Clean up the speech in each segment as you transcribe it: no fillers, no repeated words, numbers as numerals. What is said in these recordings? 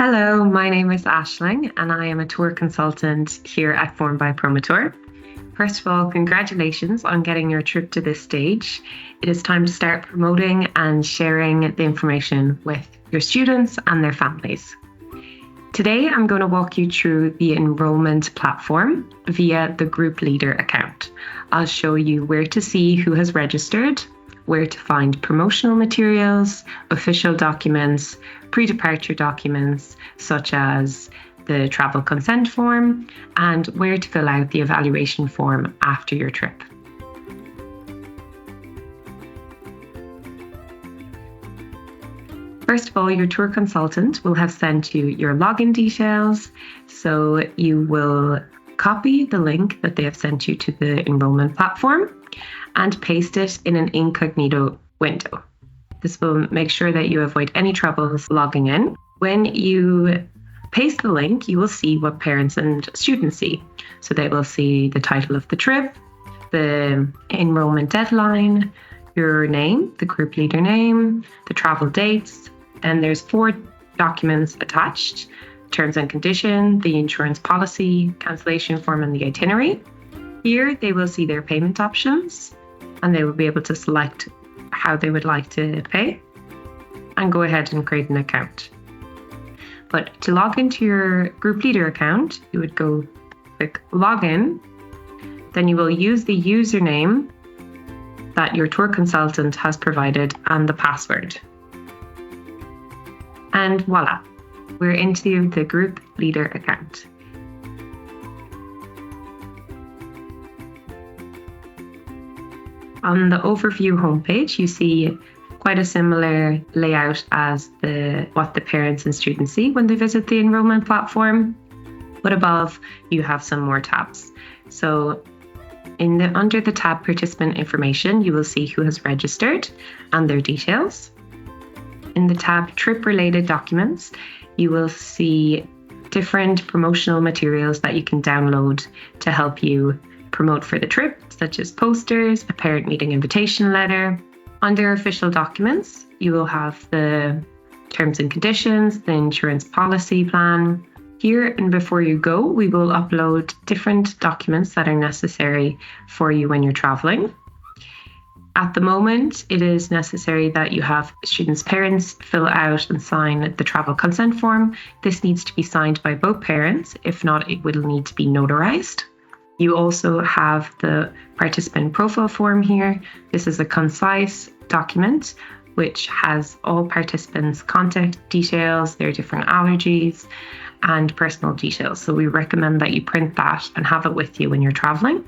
Hello, my name is Aisling and I am a tour consultant here at Form by Promotour. First of all, congratulations on getting your trip to this stage. It is time to start promoting and sharing the information with your students and their families. Today, I'm going to walk you through the enrollment platform via the Group Leader account. I'll show you where to see who has registered, where to find promotional materials, official documents, pre-departure documents, such as the travel consent form, and where to fill out the evaluation form after your trip. First of all, your tour consultant will have sent you your login details, so you will copy the link that they have sent you to the enrollment platform and paste it in an incognito window. This will make sure that you avoid any troubles logging in. When you paste the link, you will see what parents and students see. So they will see the title of the trip, the enrollment deadline, your name, the group leader name, the travel dates, and there's 4 documents attached: terms and conditions, the insurance policy, cancellation form, and the itinerary. Here they will see their payment options and they will be able to select how they would like to pay and go ahead and create an account. But to log into your group leader account, you would click login, then you will use the username that your tour consultant has provided and the password. And voila, we're into the group leader account. On the overview homepage, you see quite a similar layout as what the parents and students see when they visit the enrollment platform. But above, you have some more tabs. So under the tab Participant Information, you will see who has registered and their details. In the tab Trip Related Documents, you will see different promotional materials that you can download to help you promote for the trip, such as posters, a parent meeting invitation letter. Under official documents, you will have the terms and conditions, the insurance policy plan. Here and before you go, we will upload different documents that are necessary for you when you're traveling. At the moment, it is necessary that you have students' parents fill out and sign the travel consent form. This needs to be signed by both parents. If not, it will need to be notarized. You also have the participant profile form here. This is a concise document which has all participants' contact details, their different allergies, and personal details. So we recommend that you print that and have it with you when you're traveling.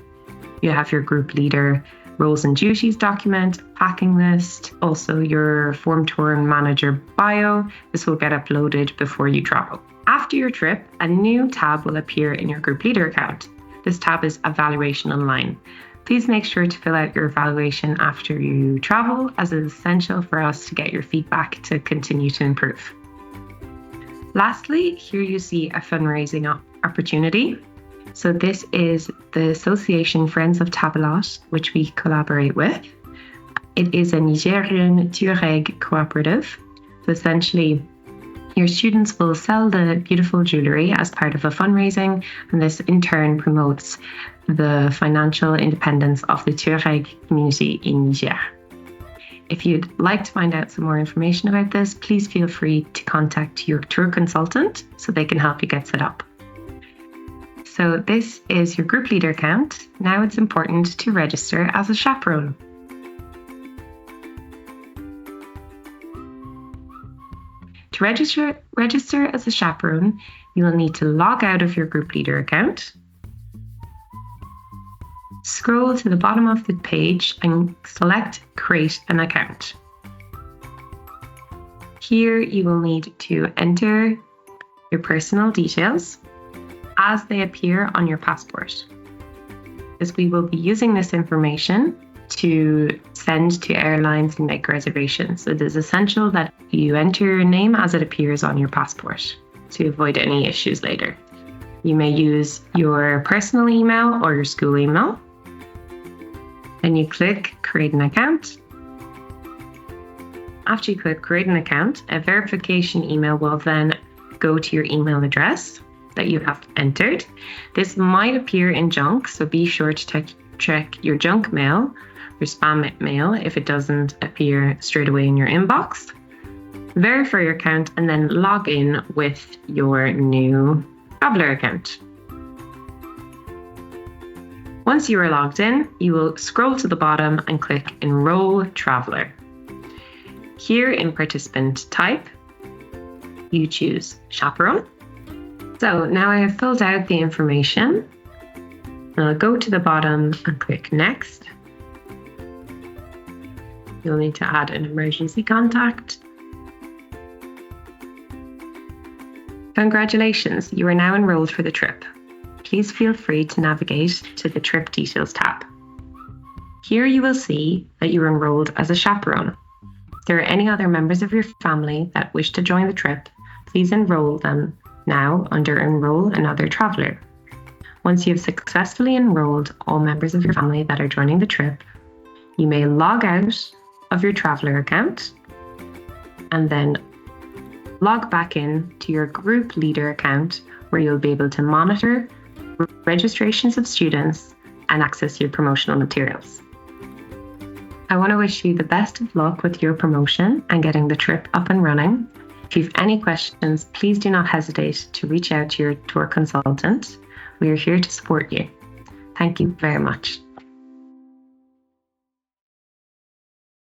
You have your group leader roles and duties document, packing list, also your form tour and manager bio. This will get uploaded before you travel. After your trip, a new tab will appear in your group leader account. This tab is Evaluation Online. Please make sure to fill out your evaluation after you travel, as it is essential for us to get your feedback to continue to improve. Lastly, here you see a fundraising opportunity. So this is the Association Friends of Tabalot, which we collaborate with. It is a Nigerian Tuareg cooperative. So essentially, your students will sell the beautiful jewellery as part of a fundraising, and this in turn promotes the financial independence of the Tuareg community in Niger. If you'd like to find out some more information about this, please feel free to contact your tour consultant so they can help you get set up. So this is your group leader account. Now it's important to register as a chaperone. To register as a chaperone, you will need to log out of your group leader account. Scroll to the bottom of the page and select Create an Account. Here you will need to enter your personal details as they appear on your passport, as we will be using this information to send to airlines and make reservations. So it is essential that you enter your name as it appears on your passport to avoid any issues later. You may use your personal email or your school email. Then you click Create an Account. After you click Create an Account, a verification email will then go to your email address that you have entered. This might appear in junk, so be sure to check your junk mail, your spam mail, if it doesn't appear straight away in your inbox. Verify your account and then log in with your new Traveller account. Once you are logged in, you will scroll to the bottom and click Enroll Traveller. Here in participant type, you choose Chaperone. So now I have filled out the information. I'll go to the bottom and click Next. You'll need to add an emergency contact. Congratulations, you are now enrolled for the trip. Please feel free to navigate to the Trip Details tab. Here you will see that you are enrolled as a chaperone. If there are any other members of your family that wish to join the trip, please enroll them now under Enroll Another Traveller. Once you have successfully enrolled all members of your family that are joining the trip, you may log out of your Traveller account and then log back in to your Group Leader account, where you'll be able to monitor registrations of students and access your promotional materials. I want to wish you the best of luck with your promotion and getting the trip up and running. If you have any questions, please do not hesitate to reach out to your tour consultant. We are here to support you. Thank you very much.